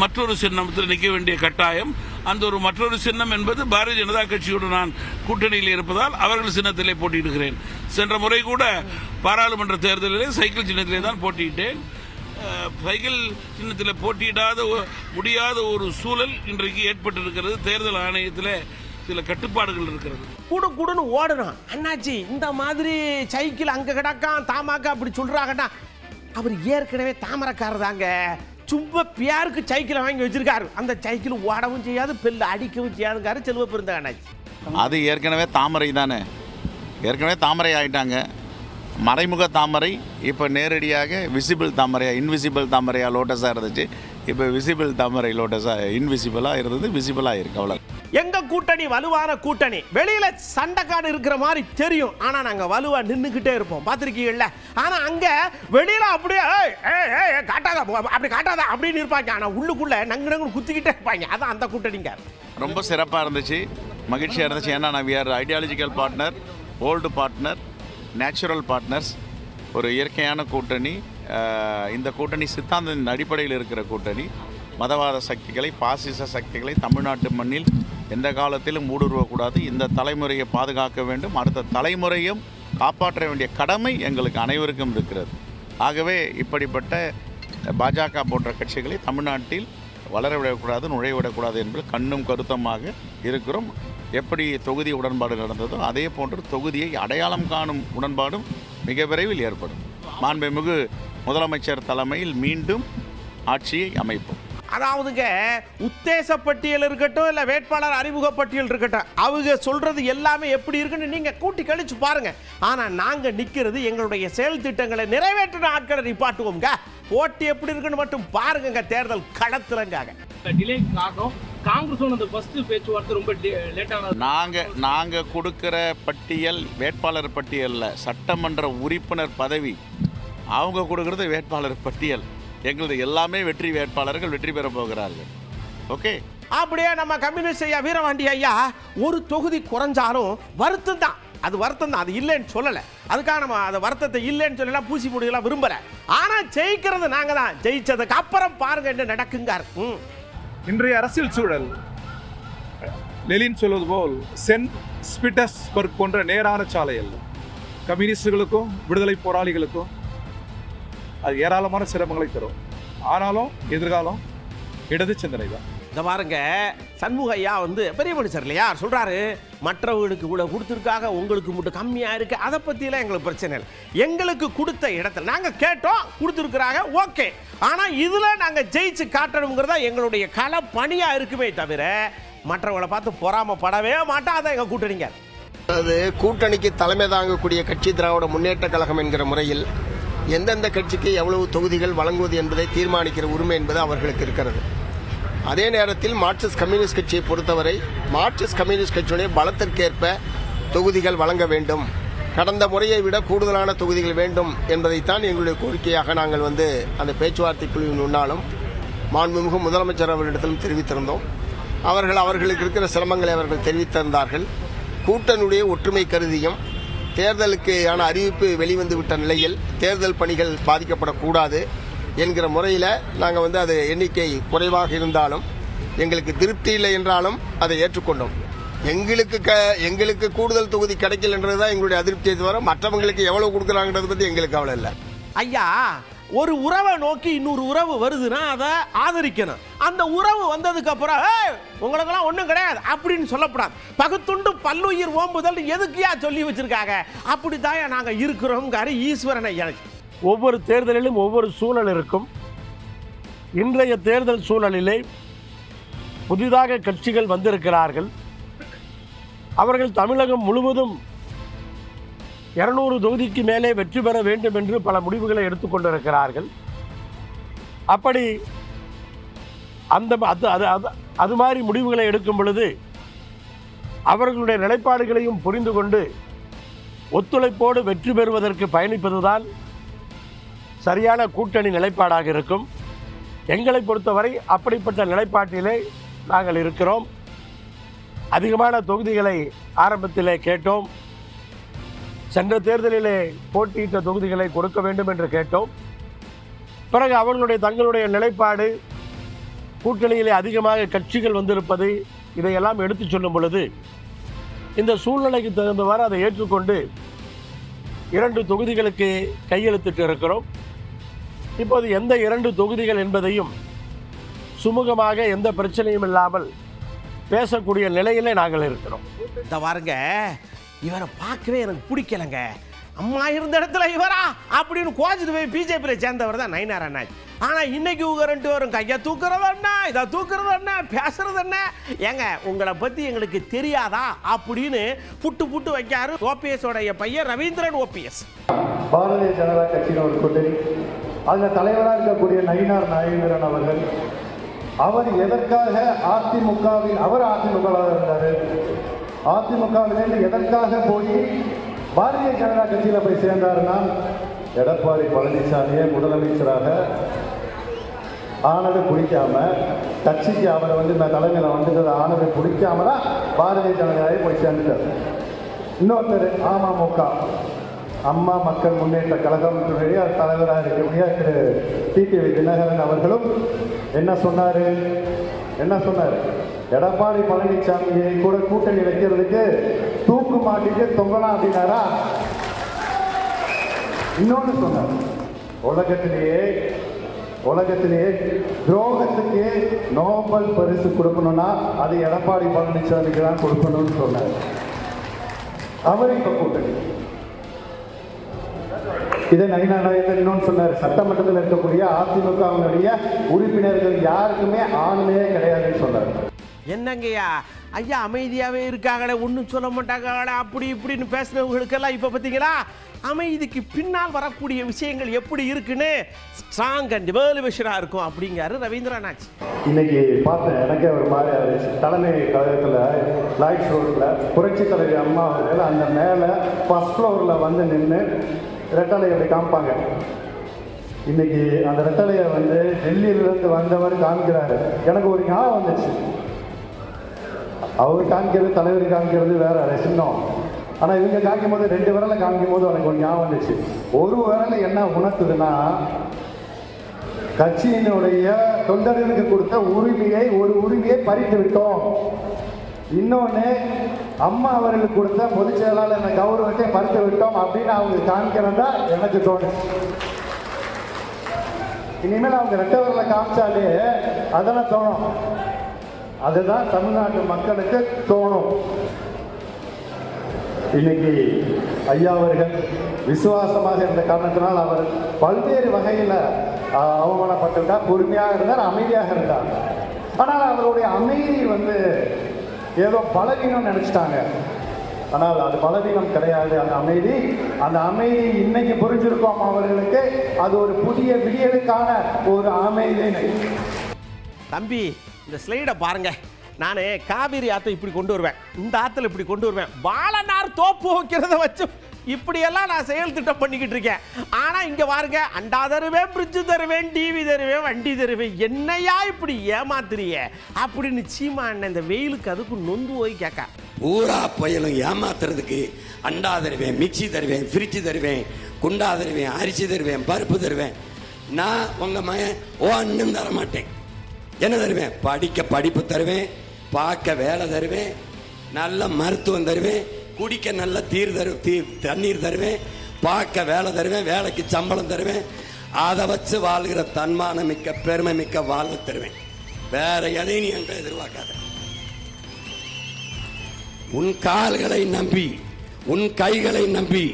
மற்றொரு சின்னத்தில் நிற்க வேண்டிய கட்டாயம். அந்த ஒரு மற்றொரு சின்னம் என்பது பாரதிய ஜனதா கட்சியோடு நான் கூட்டணியில் இருப்பதால் அவர்கள் சின்னத்திலே போட்டியிடுகிறேன். சென்ற முறை கூட பாராளுமன்ற தேர்தலிலே சைக்கிள் சின்னத்திலே தான் போட்டியிட்டேன். சைக்கிள் சின்னத்தில் போட்டியிடாத முடியாத ஒரு சூழல் இன்றைக்கு ஏற்பட்டிருக்கிறது. தேர்தல் ஆணையத்தில் சில கட்டுப்பாடுகள் இருக்கிறது. கூடுன்னு ஓடணும். அண்ணாச்சி, இந்த மாதிரி சைக்கிள் அங்க கிடக்கான் தாமாக்கா அப்படி சொல்றாங்கன்னா, அவர் ஏற்கனவே தாமரைக்காரர் தாங்க. சும்மா பியாருக்கு சைக்கிளை வாங்கி வச்சிருக்காரு. அந்த சைக்கிள் ஓடவும் செய்யாது, பெல்லு அடிக்கவும் செய்யாதுங்காரு செல்வ பெருந்த அண்ணாச்சி. அது ஏற்கனவே தாமரை தானே, ஏற்கனவே தாமரை ஆயிட்டாங்க. மறைமுக தாமரை இப்போ நேரடியாக விசிபிள் தாமரையா இன்விசிபிள் தாமரையா லோட்டஸாக இருந்துச்சு. இப்போ விசிபிள் தாமரை லோட்டஸாக இன்விசிபிளாக இருந்தது, விசிபிளாக இருக்கு. அவ்வளோ. எங்க கூட்டணி வலுவான கூட்டணி. வெளியில சண்டைக்காடு இருக்கிற மாதிரி தெரியும், ஆனா நாங்க வலுவா நின்னுக்கிட்டே இருப்போம். பாத்திருக்கீங்கல்ல? ஆனா அங்க வெளியில அப்படியே காட்டாத அப்படி காட்டாத அப்படின்னு இருப்பாங்க. ஆனா உள்ளுக்குள்ள நங்கு குத்திக்கிட்டே இருப்பாங்க. அதான் அந்த கூட்டணிங்க. ரொம்ப சிறப்பாக இருந்துச்சு, மகிழ்ச்சியாக இருந்துச்சு. ஏன்னா நான் we are ideological partner, old partner, natural partners. ஒரு இயற்கையான கூட்டணி. இந்த கூட்டணி சித்தாந்தத்தின் அடிப்படையில் இருக்கிற கூட்டணி. மதவாத சக்திகளை, பாசிச சக்திகளை தமிழ்நாட்டு மண்ணில் எந்த காலத்திலும் ஊடுருவக்கூடாது. இந்த தலைமுறையை பாதுகாக்க வேண்டும், அடுத்த தலைமுறையும் காப்பாற்ற வேண்டிய கடமை எங்களுக்கு அனைவருக்கும் இருக்கிறது. ஆகவே இப்படிப்பட்ட பாஜக போன்ற கட்சிகளை தமிழ்நாட்டில் வளரவிடக்கூடாது, நுழைவிடக்கூடாது என்பது கண்ணும் கருத்தமாக இருக்கிறோம். எப்படி தொகுதி உடன்பாடு நடந்ததோ அதே போன்று தொகுதியை அடையாளம் காணும் உடன்பாடும் மிக விரைவில் ஏற்படும். மாண்புமிகு முதலமைச்சர் தலைமையில் மீண்டும் ஆட்சியை அமைப்போம். அதாவதுங்க, உத்தேச பட்டியல் இருக்கட்டும் இல்ல வேட்பாளர் அறிமுக பட்டியல் இருக்கட்டும், அவங்க சொல்றது எல்லாமே எப்படி இருக்குன்னு நீங்க கூட்டி கழிச்சு பாருங்க. ஆனா நாங்க நிக்கிறது எங்களுடைய செயல் திட்டங்களை நிறைவேற்றின ஆட்களை நிப்பாட்டுவோங்க. போட்டி எப்படி இருக்குன்னு மட்டும் பாருங்க. தேர்தல் களத்துலங்காக டிலே காரணம் காங்கிரஸோட அந்த ஃபர்ஸ்ட் பேச்சுவார்த்தை ரொம்ப லேட்டான. நாங்க கொடுக்கிற பட்டியல் வேட்பாளர் பட்டியல்ல, சட்டமன்ற உறுப்பினர் பதவி. அவங்க கொடுக்கறது வேட்பாளர் பட்டியல். எங்களது எல்லாமே வெற்றி வேட்பாளர்கள் வெற்றி பெற போகிறார்கள். ஓகே. அப்படியே நம்ம கம்யூனிஸ்ட் ஐயா வீரபாண்டி ஐயா ஒரு தொகுதி குறைஞ்சாலும் வருத்தம் தான். அது வருத்தம் தான், அது இல்லைன்னு சொல்லலை. அதுக்காக நம்ம அந்த வருத்தத்தை இல்லைன்னு சொல்லலாம் பூசி முடியலாம் விரும்பல. ஆனா ஜெயிக்கிறது நாங்க தான். ஜெயிச்சதுக்கு அப்புறம் பாருங்க என்ன நடக்குங்கார். இன்றைய அரசியல் சூழல் லெனின் சொல்வது போல் சென்ட் பீட்டர்ஸ்பர்க் போன்ற நேரான சாலை அல்ல. கம்யூனிஸ்டுகளுக்கும் விடுதலை போராளிகளுக்கும் அது ஏராளமான சிரமங்களை தரும். ஆனாலும் எதிர்காலம் இடது சிந்தனை தான். இந்த பாருங்க, சண்முக ஐயா பெரிய மனுஷர் இல்லையா, சொல்றாரு மற்றவர்களுக்கு கூட கொடுத்துருக்காங்க, உங்களுக்கு மட்டும் கம்மியா இருக்கு. அதை பத்தியெல்லாம் எங்களுக்கு பிரச்சனை இல்லை. எங்களுக்கு கொடுத்த இடத்துல நாங்க கேட்டோம், கொடுத்துருக்குறாங்க, ஓகே. ஆனா இதுல நாங்க ஜெயிச்சு காட்டணுங்கிறதா எங்களுடைய கள பணியா இருக்குமே தவிர மற்றவங்களை பார்த்து பொறாமப்படவே மாட்டோம். அதான் எங்க கூட்டணிங்க. அது கூட்டணிக்கு தலைமை தாங்கக்கூடிய கட்சி திராவிட முன்னேற்ற கழகம் என்கிற முறையில் எந்தெந்த கட்சிக்கு எவ்வளவு தொகுதிகள் வழங்குவது என்பதை தீர்மானிக்கிற உரிமை என்பது அவர்களுக்கு இருக்கிறது. அதே நேரத்தில் மார்க்சிஸ்ட் கம்யூனிஸ்ட் கட்சியை பொறுத்தவரை மார்க்சிஸ்ட் கம்யூனிஸ்ட் கட்சியுடைய பலத்திற்கேற்ப தொகுதிகள் வழங்க வேண்டும், கடந்த முறையை விட கூடுதலான தொகுதிகள் வேண்டும் என்பதைத்தான் எங்களுடைய கோரிக்கையாக நாங்கள் அந்த பேச்சுவார்த்தை குழுவின் முன்னாலும் மாண்புமிகு முதலமைச்சர் அவர்களிடத்திலும் தெரிவித்திருந்தோம். அவர்களுக்கு இருக்கிற சிரமங்களை அவர்கள் தெரிவித்திருந்தார்கள். கூட்டணியுடைய ஒற்றுமை கருதியும் தேர்தலுக்கான அறிவிப்பு வெளிவந்து விட்ட நிலையில் தேர்தல் பணிகள் பாதிக்கப்படக்கூடாது என்கிற முறையில் நாங்கள் அது எண்ணிக்கை குறைவாக இருந்தாலும் எங்களுக்கு திருப்தி இல்லை என்றாலும் அதை ஏற்றுக்கொண்டோம். எங்களுக்கு கூடுதல் தொகுதி கிடைக்கல என்றதுதான் எங்களுடைய அதிருப்தியை தவிர மற்றவங்களுக்கு எவ்வளவு கொடுக்குறாங்கிறத பற்றி எங்களுக்கு கவலை இல்லை. ஐயா, ஒரு உறவை நோக்கி இன்னொரு உறவு வருதுன்னா அதை ஆதரிக்கணும். அந்த உறவு வந்ததுக்கு அப்புறம் உங்களுக்கெல்லாம் ஒன்றும் கிடையாது அப்படின்னு சொல்லக்கூடாது. பகுத்துண்டு பல்லுயிர் ஓம்புதல் எதுக்கியா சொல்லி வச்சிருக்காங்க. அப்படித்தான் நாங்கள் இருக்கிறோம்காரு ஈஸ்வரனை எனக்கு. ஒவ்வொரு தேர்தலிலும் ஒவ்வொரு சூழல் இருக்கும். இன்றைய தேர்தல் சூழலிலே புதிதாக கட்சிகள் வந்திருக்கிறார்கள். அவர்கள் தமிழகம் முழுவதும் 200 தொகுதிக்கு மேலே வெற்றி பெற வேண்டும் என்று பல முடிவுகளை எடுத்துக்கொண்டிருக்கிறார்கள். அப்படி அது மாதிரி முடிவுகளை எடுக்கும் பொழுது அவர்களுடைய நிலைப்பாடுகளையும் புரிந்து கொண்டு ஒத்துழைப்போடு வெற்றி பெறுவதற்கு பயணிப்பதுதான் சரியான கூட்டணி நிலைப்பாடாக இருக்கும். எங்களை பொறுத்தவரை அப்படிப்பட்ட நிலைப்பாட்டிலே நாங்கள் இருக்கிறோம். அதிகமான தொகுதிகளை ஆரம்பத்திலே கேட்டோம். சென்ற தேர்தலிலே போட்டியிட்ட தொகுதிகளை கொடுக்க வேண்டும் என்று கேட்டோம். பிறகு அவர்களுடைய தங்களுடைய நிலைப்பாடு, கூட்டணியிலே அதிகமாக கட்சிகள் வந்திருப்பது, இதையெல்லாம் எடுத்து சொல்லும் பொழுது இந்த சூழ்நிலைக்கு தகுந்தவாறு அதை ஏற்றுக்கொண்டு 2 தொகுதிகளுக்கு கையெழுத்திட்டு இருக்கிறோம். இப்போது எந்த 2 தொகுதிகள் என்பதையும் சுமூகமாக எந்த பிரச்சனையும் இல்லாமல் பேசக்கூடிய நிலையிலே நாங்கள் இருக்கிறோம். இந்த பாருங்க, இவரை பார்க்கவே எனக்கு பிடிக்கலங்க. அம்மா இருந்த இடத்துல இவரா அப்படின்னு கோச்சிட்டு போய் பிஜேபியில் சேர்ந்தவர் தான் நயினார் அண்ணாச்சி. ஆனால் இன்னைக்கு உங்க 2 பேரும் கையை தூக்குறது என்ன, இதை தூக்குறது என்ன, பேசுறது என்ன, ஏங்க உங்களை பற்றி எங்களுக்கு தெரியாதா அப்படின்னு புட்டு வைக்காரு ஓபிஎஸோடைய பையன் ரவீந்திரன் ஓபிஎஸ். பாரதிய ஜனதா கட்சியின் ஒரு கூட்டணி, அதில் தலைவராக இருக்கக்கூடிய நயினார் நாகேந்திரன் அவர்கள், அவர் எதற்காக அவர் அதிமுகவாக இருந்தார், அதிமுகவிலிருந்து எதற்காக போய் பாரதிய ஜனதா கட்சியில் போய் சேர்ந்தாருன்னா, எடப்பாடி பழனிசாமியை முதலமைச்சராக ஆனது பிடிக்காம, கட்சிக்கு அவரை தலைமையில் வந்தது ஆனது பிடிக்காம தான் பாரதிய ஜனதாவை போய் சேர்ந்துட்டார். இன்னொருத்தர் அமமுக, அம்மா மக்கள் முன்னேற்ற கழகம் தலைவராக இருக்கக்கூடிய திரு டிடிவி தினகரன் அவர்களும் என்ன சொன்னார், எடப்பாடி பழனிசாமியை கூட கூட்டணி வைக்கிறதுக்கு தூக்கு மாட்டிட்டு தொங்கலாம் அப்படின்னாரா. இன்னொன்று சொன்னார், உலகத்திலேயே துரோகத்துக்கு நோபல் பரிசு கொடுக்கணும்னா அது எடப்பாடி பழனிசாமிக்கு தான் கொடுக்கணும்னு சொன்னார். அவர் இப்ப கூட்டணி. இதை இன்னொன்று சொன்னார், சட்டமன்றத்தில் இருக்கக்கூடிய அதிமுகவினுடைய உறுப்பினர்கள் யாருக்குமே ஆணுமே கிடையாதுன்னு சொன்னார். என்னங்கய்யா ஐயா அமைதியாகவே இருக்காங்களே, ஒன்றும் சொல்ல மாட்டாங்களே, அப்படி இப்படின்னு பேசுகிறவங்களுக்கெல்லாம் இப்போ பார்த்தீங்களா அமைதிக்கு பின்னால் வரக்கூடிய விஷயங்கள் எப்படி இருக்குன்னு ஸ்ட்ராங் அண்ட் வேலுவேஷனாக இருக்கும் அப்படிங்கிறாரு ரவீந்திரநாத். இன்னைக்கு பார்த்தேன், எனக்கே ஒரு மாதிரி ஆயிடுச்சு. தலைமை கழகத்தில் லாய்ட்ஸ் ரோட்டில் புரட்சி தலைவி அம்மா அவர்கள் அந்த மேலே ஃபர்ஸ்ட் ஃப்ளோரில் நின்று ரெட்டலையை அப்படி காமிப்பாங்க. இன்னைக்கு அந்த ரெட்டலையை டெல்லியிலிருந்து வந்தவர் காமிக்கிறாரு. எனக்கு ஒரு ஞாபகம் வந்துச்சு, அவர் காமிக்கிறது தலைவர் காமிக்கிறது வேற சின்னம். ஆனால் இவங்க காமிக்கும் போது 2 விரலை காமிக்கும் போது எனக்கு ஒரு ஞாபகம் வந்துச்சு. ஒரு விரலை என்ன உணர்த்துதுன்னா, கட்சியினுடைய தொண்டர்களுக்கு கொடுத்த ஒரு உரிமையை பறித்து விட்டோம். இன்னொன்று, அம்மா அவர்களுக்கு கொடுத்த பொதுச் செயலாளர் கௌரவத்தை பறித்து விட்டோம் அப்படின்னு அவங்க காமிக்கிறதா எனக்கு தோணுச்சு. இனிமேல் அவங்க 2 விரலை காமிச்சாலே அதெல்லாம் தோணும். அதுதான் தமிழ்நாட்டு மக்களுக்கு தோணும். இன்னைக்கு ஐயா அவர்கள் விசுவாசமாக இருந்த காரணத்தினால் அவர் பல்வேறு வகையில் அவமானப்பட்டிருந்தார். பொறுமையாக இருந்தார், அமைதியாக இருந்தார். ஆனால் அவருடைய அமைதி ஏதோ பலவீனம் நினைச்சிட்டாங்க. ஆனால் அது பலவீனம் கிடையாது. அந்த அமைதி இன்னைக்கு புரிஞ்சிருக்கோம் அவர்களுக்கு. அது ஒரு புதிய விடியலுக்கான ஒரு அமைதி. தம்பி, இந்த ஸ்லைடை பாருங்க. நான் காவிரி ஆற்றை இப்படி கொண்டு வருவேன், இந்த ஆற்றுல இப்படி கொண்டு வருவேன், வாழனார் தோப்பு வைக்கிறத வச்சு இப்படியெல்லாம் நான் செயல் திட்டம் பண்ணிக்கிட்டு இருக்கேன். ஆனால் இங்கே பாருங்க, அண்டா தருவேன், பிரிட்ஜு தருவேன், டிவி தருவேன், வண்டி தருவேன், என்னையா இப்படி ஏமாத்துறிய அப்படின்னு சீமா அண்ணன் இந்த வெயிலுக்கு அதுக்கு நொந்து போய் கேட்க. பூரா புயலும் ஏமாத்துறதுக்கு அண்டா தருவேன், மிக்சி தருவேன், ஃப்ரிட்ஜு தருவேன், குண்டா தருவேன், அரிசி தருவேன், பருப்பு தருவேன். நான் உங்கள் மகன் ஒன்றும் தர மாட்டேன். என்ன தருவேன்? படிப்பு தருவேன், பார்க்க வேலை தருவேன், நல்ல மருத்துவம் தருவேன், குடிக்க நல்ல தண்ணீர் தருவேன், பார்க்க வேலை தருவேன், வேலைக்கு சம்பளம் தருவேன். அதை வச்சு வாழ்கிற தன்மான மிக்க பெருமை மிக்க வாழ்வு தருவேன். வேற எதையும் நீ என்ற எதிர்பார்க்காத. உன் கால்களை நம்பி உன் கைகளை நம்பி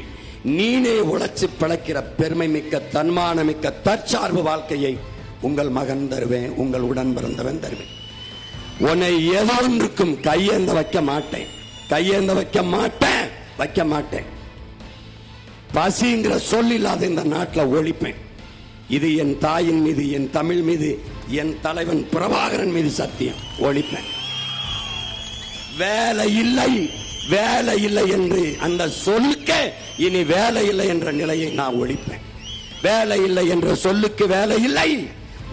நீனே உழைச்சு பிழைக்கிற பெருமை மிக்க தன்மான மிக்க தற்சார்பு வாழ்க்கையை உங்கள் மகன் தருவேன், உங்கள் உடன் பிறந்தவன் தருவேன். உன்னை ஏதோ ஒன்றுக்கும் கையேந்த வைக்க மாட்டேன், கையேந்த வைக்க மாட்டேன், வைக்க மாட்டேன். பசிங்கிற சொல் இல்லாத இந்த நாட்டில் ஒழிப்பேன். இது என் தாயின் மீது, என் தமிழ் மீது, என் தலைவன் பிரபாகரன் மீது சத்தியம். ஒழிப்பேன். வேலை இல்லை, வேலை இல்லை என்று அந்த சொல்லுக்கு இனி வேலை இல்லை என்ற நிலையை நான் ஒழிப்பேன். வேலை இல்லை என்ற சொல்லுக்கு வேலை இல்லை.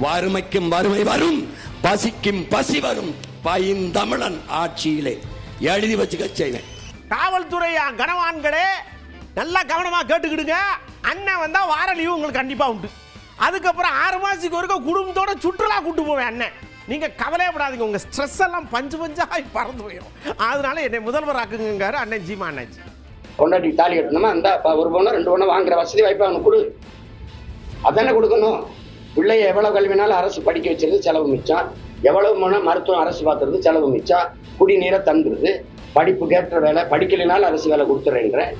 வறுமைக்கும் வறுமை வரும், பசிக்கும் பசி வரும். பைந்தமிழன் ஆட்சியிலே எழுதி வச்சுக்க செய்வேன். காவல்துறை கனவான்களே நல்லா கவனமா கேட்டுக்கிடுங்க. அண்ணன் வந்தா வார லீவு உங்களுக்கு கண்டிப்பா உண்டு. அதுக்கப்புறம் 6 மாசத்துக்கு ஒருக்க குடும்பத்தோட சுற்றுலா கூட்டு போவேன் அண்ணன். நீங்க கவலையப்படாதீங்க, உங்க ஸ்ட்ரெஸ் எல்லாம் பஞ்சு பஞ்சாய் பறந்து போயிடும். அதனால என்னை முதல்வர் ஆக்குங்காரு அண்ணன் ஜீமா அண்ணாச்சி. கொண்டாடி தாலி கட்டணுமா, அந்த ஒரு பொண்ணு 2 பொண்ணு வாங்குற வசதி வாய்ப்பு அவனுக்கு கொடு. அதானே கொடுக்கணும். பிள்ளைய எவ்வளவு கல்வினாலும் அரசு படிக்க வச்சிருந்து செலவு மிச்சம், எவ்வளவு போனா மருத்துவம் அரசு பார்த்துறது செலவு மிச்சம், குடிநீரை தந்துடுது, படிப்பு கேட்ட வேலை படிக்கலைனாலும் அரசு வேலை கொடுத்துறேன்றேன்.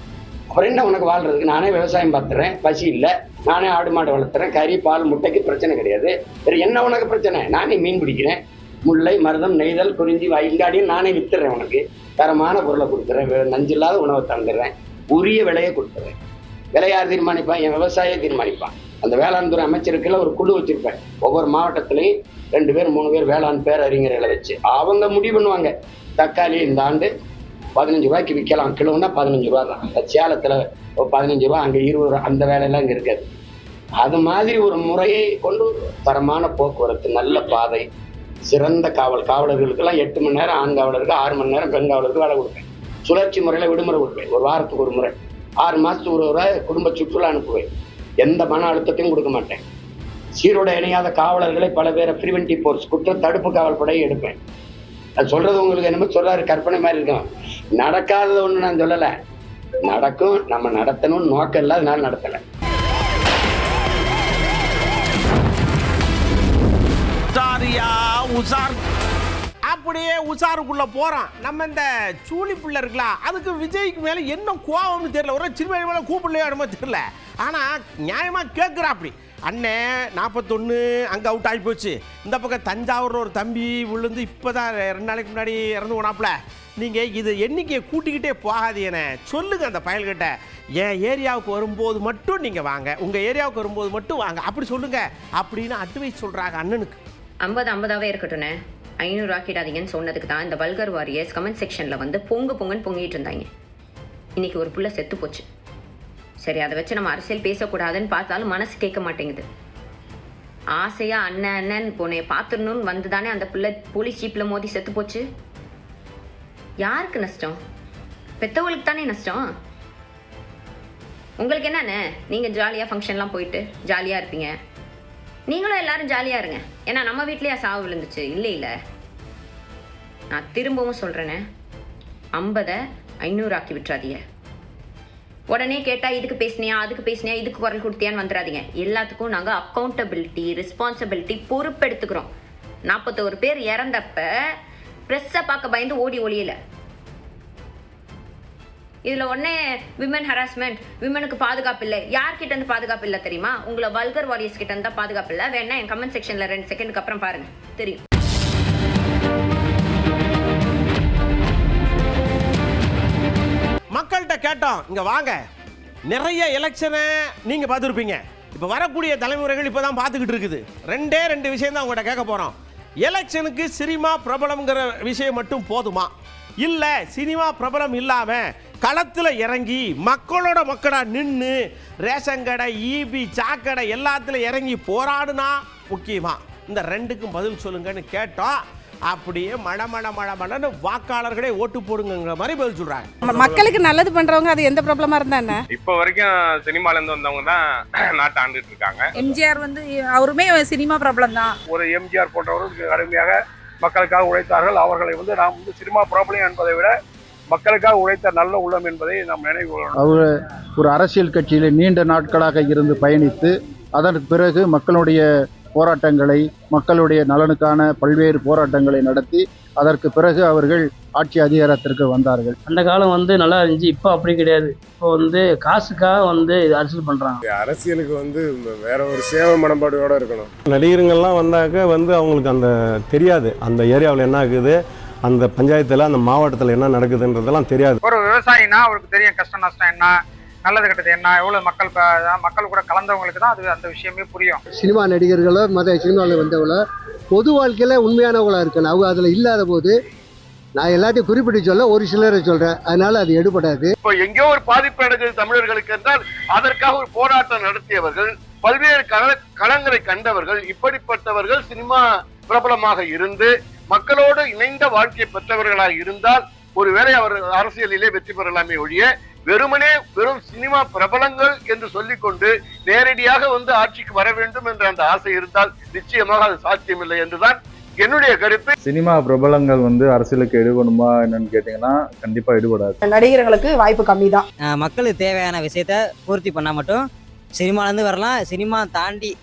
அப்புறம் என்ன உனக்கு வாழ்றதுக்கு? நானே விவசாயம் பார்த்துறேன், பசி இல்லை, நானே ஆடு மாடு வளர்த்துறேன், கறி பால் முட்டைக்கு பிரச்சனை கிடையாது. வேறு என்ன உனக்கு பிரச்சனை? நானே மீன் பிடிக்கிறேன், முல்லை மருதம் நெய்தல் குறிஞ்சி வைங்காடியும் நானே வித்துறேன். உனக்கு தரமான பொருளை கொடுத்துறேன், நஞ்சில்லாத உணவை தந்துடுறேன், உரிய விலையை கொடுத்துறேன். விலை யார் தீர்மானிப்பான்? என் விவசாயியை தீர்மானிப்பான். அந்த வேளாண் துறை அமைச்சருக்குள்ள ஒரு குழு வச்சிருப்பேன். ஒவ்வொரு மாவட்டத்திலையும் 2 பேர் 3 பேர் வேளாண் பேரறிஞர்களை வச்சு அவங்க முடிவு பண்ணுவாங்க. தக்காளி இந்த ஆண்டு 15 ரூபாய்க்கு விற்கலாம், கிலோன்னா 15 ரூபா தான். சேலத்தில் 15 ரூபா, அங்கே 20 ரூபா. அந்த வேலையெல்லாம் இங்கே இருக்காது. அது மாதிரி ஒரு முறையை கொண்டு தரமான போக்குவரத்து, நல்ல பாதை, சிறந்த காவலர்களுக்கெல்லாம் 8 மணி நேரம் ஆண் காவலருக்கு, 6 மணி நேரம் பெண் காவலருக்கு வேலை கொடுப்பேன். சுழற்சி முறையில் விடுமுறை கொடுப்பேன். ஒரு வாரத்துக்கு ஒரு முறை, 6 மாதத்துக்கு ஒரு முறை குடும்ப சுற்றுலா அனுப்புவேன். எந்த மன அழுத்தத்தையும் கொடுக்க மாட்டேன். சீரோட இணையாத காவலர்களை பல பேரை பிரிவென்டிவ் போர்ஸ் குற்ற தடுப்பு காவல் படையை எடுப்பேன். அது சொல்றது உங்களுக்கு என்னமோ சொல்றாரு, கற்பனை மாதிரி இருக்கும். நடக்காதது ஒண்ணு நான் சொல்லலை, நடக்கும். நம்ம நடத்தணும்னு நோக்கம் இல்லை, அதனால நடத்தலை. அப்படியே உசாருக்குள்ள போறான். நம்ம இந்த சூழி பிள்ளை இருக்கலாம், அதுக்கு விஜய்க்கு மேல என்ன கோவம்னு தெரியல. ஒரு சிறுமை மேல கூப்பிடலையோ தெரியல. ஆனா நியாயமா கேட்கிறா. அப்படி அண்ணே 41 அங்கே அவுட் ஆகி போச்சு. இந்த பக்கம் தஞ்சாவூரில் ஒரு தம்பி விழுந்து இப்போ தான் 2 நாளைக்கு முன்னாடி இறந்து போனாப்புல. நீங்கள் இது எண்ணிக்கையை கூட்டிக்கிட்டே போகாதீங்கண்ணே, சொல்லுங்கள் அந்த பயல்கிட்ட. என் ஏரியாவுக்கு வரும்போது மட்டும் நீங்கள் வாங்க, உங்கள் ஏரியாவுக்கு வரும்போது மட்டும் வாங்க, அப்படி சொல்லுங்கள் அப்படின்னு அட்வைஸ் சொல்கிறாங்க அண்ணனுக்கு. 50 இருக்கட்டும்ண்ணே, 500 ஆக்கிடாதீங்கன்னு சொன்னதுக்கு தான் இந்த வல்கர் வாரியர்ஸ் கமெண்ட் செக்ஷனில் வந்து பொங்குன்னு பொங்கிட்டு இருந்தாங்க. இன்னைக்கு ஒரு புள்ள செத்து போச்சு. சரி, அதை வச்சு நம்ம அரசியல் பேசக்கூடாதுன்னு பார்த்தாலும் மனசு கேட்க மாட்டேங்குது. ஆசையா அண்ணன் போனே பார்த்துடணும்னு வந்து தானே அந்த பிள்ளை போலீஸ் ஜீப்பில் மோதி செத்து போச்சு. யாருக்கு நஷ்டம்? பெத்தவங்களுக்கு தானே நஷ்டம். உங்களுக்கு என்னண்ணே, நீங்கள் ஜாலியாக ஃபங்க்ஷன்லாம் போயிட்டு ஜாலியாக இருப்பீங்க. நீங்களும் எல்லாரும் ஜாலியாக இருங்க. ஏன்னா நம்ம வீட்லேயே சாவு விழுந்துச்சு. இல்லை நான் திரும்பவும் சொல்கிறேண்ணே, 50 500 ஆக்கி விட்டுறாதீங்க. உடனே கேட்டால் இதுக்கு பேசினியா, அதுக்கு பேசினியா, இதுக்கு குரல் கொடுத்தியான்னு வந்துடாதீங்க. எல்லாத்துக்கும் நாங்கள் அக்கௌண்டபிலிட்டி, ரெஸ்பான்சிபிலிட்டி, பொறுப்பெடுத்துக்கிறோம். 41 பேர் இறந்தப்ப ப்ரெஸ்ஸை பார்க்க பயந்து ஓடி ஒளியல. இதில் உடனே விமன் ஹராஸ்மெண்ட், விமனுக்கு பாதுகாப்பு இல்லை. யார்கிட்ட இருந்து பாதுகாப்பு இல்லை தெரியுமா? உங்களை வல்கர் வாரியர்ஸ் கிட்ட இருந்தால் பாதுகாப்பு இல்லை. வேணா என் கமெண்ட் செக்ஷனில் 2 செகண்டுக்கு அப்புறம் பாருங்கள், தெரியும். மக்கள்கிட்ட கேட்டோம், இங்க வாங்க, நிறைய எலெக்ஷனை நீங்க பார்த்துருப்பீங்க. இப்போ வரக்கூடிய தலைமுறைகள் இப்போ தான் பார்த்துக்கிட்டு இருக்குது. 2 விஷயம் தான் உங்கள்கிட்ட கேட்க போறோம். எலெக்ஷனுக்கு சினிமா பிரபலம்ங்கிற விஷயம் மட்டும் போதுமா, இல்லை சினிமா பிரபலம் இல்லாமல் களத்தில் இறங்கி மக்களோட மக்களாக நின்று ரேஷன் கடை, ஈபி, சாக்கடை எல்லாத்துலையும் இறங்கி போராடுனா முக்கியமா? இந்த 2க்கும் பதில் சொல்லுங்கன்னு கேட்டோம். அப்படியே மழை வாக்காளர்களே ஓட்டு போடுங்கிற மாதிரி பதில் சொல்றாங்க. மக்களுக்கு நல்லது பண்றவங்க அது எந்த ப்ராப்ளமா இருந்தா என்ன? இப்போ வரைக்கும் சினிமால இருந்து வந்தவங்க தான் நாட்டை ஆண்டுட்டு இருக்காங்க. எம்ஜிஆர் வந்து அவருமே சினிமா ப்ராப்ளம் தான். ஒரு எம்ஜிஆர் போன்றவர்கள் கடுமையாக மக்களுக்காக உழைத்தார்கள். அவர்களை வந்து நாம் சினிமா ப்ராப்ளம் என்பதை விட மக்களுக்காக உழைத்த நல்ல உள்ளம் என்பதை நாம் நினைவு. அவர் ஒரு அரசியல் கட்சியில் நீண்ட நாட்களாக இருந்து பயணித்து அதற்கு பிறகு மக்களுடைய போராட்டங்களை, மக்களுடைய நலனுக்கான பல்வேறு போராட்டங்களை நடத்தி அதற்கு பிறகு அவர்கள் ஆட்சி அதிகாரத்திற்கு வந்தார்கள். அந்த காலம் வந்து நல்லா இருந்துச்சு. இப்போ அப்படி கிடையாது. இப்போ வந்து காசுக்காக வந்து அரசியல் பண்ணுறாங்க. அரசியலுக்கு வந்து வேற ஒரு சேவை மனப்பாடுயோட இருக்கணும். நடிகருங்கள்லாம் வந்தாக்க வந்து அவங்களுக்கு அந்த தெரியாது, அந்த ஏரியாவில் என்ன ஆகுது, அந்த பஞ்சாயத்தில் அந்த மாவட்டத்தில் என்ன நடக்குதுன்றதெல்லாம் தெரியாது. ஒரு விவசாயினா அவருக்கு தெரியும் கஷ்டம் நஷ்டம் என்ன, நல்லது கெட்டது என்ன, எவ்வளவு மக்கள் கூட கலந்தவங்களுக்கு தான் அது அந்த விஷயமே புரியும். சினிமா நடிகர்களோ சினிமாவில் வந்தவங்களோ பொது வாழ்க்கையில் உண்மையானவங்களா இருக்கணும். அவங்க அதில் இல்லாத போது நான் எல்லாத்தையும் குறிப்பிட்டு சொல்ல ஒரு சிலரை சொல்றேன், அதனால அது எடுபடாது. இப்போ எங்கேயோ ஒரு பாதிப்பு அடைஞ்சது தமிழர்களுக்கு என்றால் அதற்காக ஒரு போராட்டம் நடத்தியவர்கள், பல்வேறு களங்களை கண்டவர்கள், இப்படிப்பட்டவர்கள் சினிமா பிரபலமாக இருந்து மக்களோடு இணைந்த வாழ்க்கையை பெற்றவர்களாக இருந்தால் ஒருவேளை அவர் அரசியலிலே வெற்றி பெறலாமே ஒழிய வெறும் சினிமா பிரபலங்கள் என்று சொல்லிக்கொண்டு நேரடியாக வந்து ஆட்சிக்கு வர வேண்டும் என்ற அந்த ஆசை இருந்தால் நிச்சயமாக அது சாத்தியமில்லை என்றுதான் என்னுடைய கருத்து. சினிமா பிரபலங்கள் வந்து அரசியலுக்கு ஈடுபடுமா என்னன்னு கேட்டீங்கன்னா கண்டிப்பா ஈடுபடாது. நடிகர்களுக்கு வாய்ப்பு கம்மி தான். மக்களுக்கு தேவையான விஷயத்த பூர்த்தி பண்ணா மட்டும் சினிமாலேருந்து வரலாம். சினிமா தாண்டி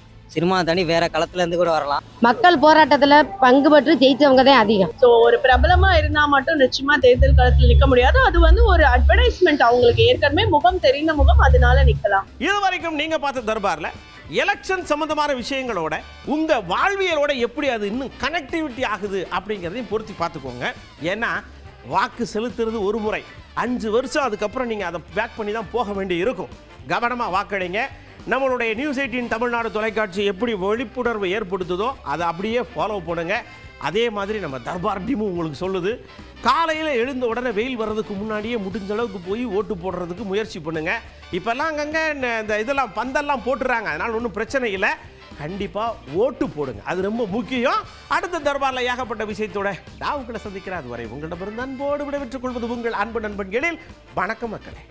வேற களத்துல இருந்து கூட வரலாம். மக்கள் போராட்டத்துல பங்கு பெற்று ஜெயிச்சவங்க தான் அதிகம். ஸோ ஒரு பிரபலமா இருந்தா மட்டும் நிச்சயமா தேர்தல் களத்தில் நிற்க முடியாது. அது வந்து ஒரு அட்வர்டைஸ்மெண்ட், அவங்களுக்கு ஏற்கனவே முகம் தெரிந்த முகம், அதனால நிக்கலாம். இது வரைக்கும் நீங்க பார்த்த தர்பார்ல எலெக்ஷன் சம்பந்தமான விஷயங்களோட உங்க வாழ்வியலோட எப்படி அது இன்னும் கனெக்டிவிட்டி ஆகுது அப்படிங்கிறதையும் பொருத்தி பார்த்துக்கோங்க. ஏன்னா வாக்கு செலுத்துறது ஒரு முறை, 5 வருஷம் அதுக்கப்புறம் நீங்க அதை பேக் பண்ணி தான் போக வேண்டி இருக்கும். கவனமா வாக்களிங்க. நம்மளுடைய நியூஸ் 18 தமிழ்நாடு தொலைக்காட்சி எப்படி விழிப்புணர்வு ஏற்படுத்துதோ அதை அப்படியே ஃபாலோ பண்ணுங்க. அதே மாதிரி நம்ம தர்பார் டீமும் உங்களுக்கு சொல்லுது, காலையில் எழுந்த உடனே வெயில் வர்றதுக்கு முன்னாடியே முடிஞ்ச அளவுக்கு போய் ஓட்டு போடுறதுக்கு முயற்சி பண்ணுங்க. இப்போல்லாம் அங்கங்கே இந்த இதெல்லாம் பந்தெல்லாம் போட்டுறாங்க, அதனால் ஒன்றும் பிரச்சனை இல்லை. கண்டிப்பாக ஓட்டு போடுங்க, அது ரொம்ப முக்கியம். அடுத்த தர்பாரில் ஏகப்பட்ட விஷயத்தோட நான் உங்களை சந்திக்கிறேன். அதுவரை உங்களிடமிருந்து அன்போடு விடைபெற்றுக் கொள்வது உங்கள் அன்பு நண்பன் எழில். வணக்கம் மக்களே.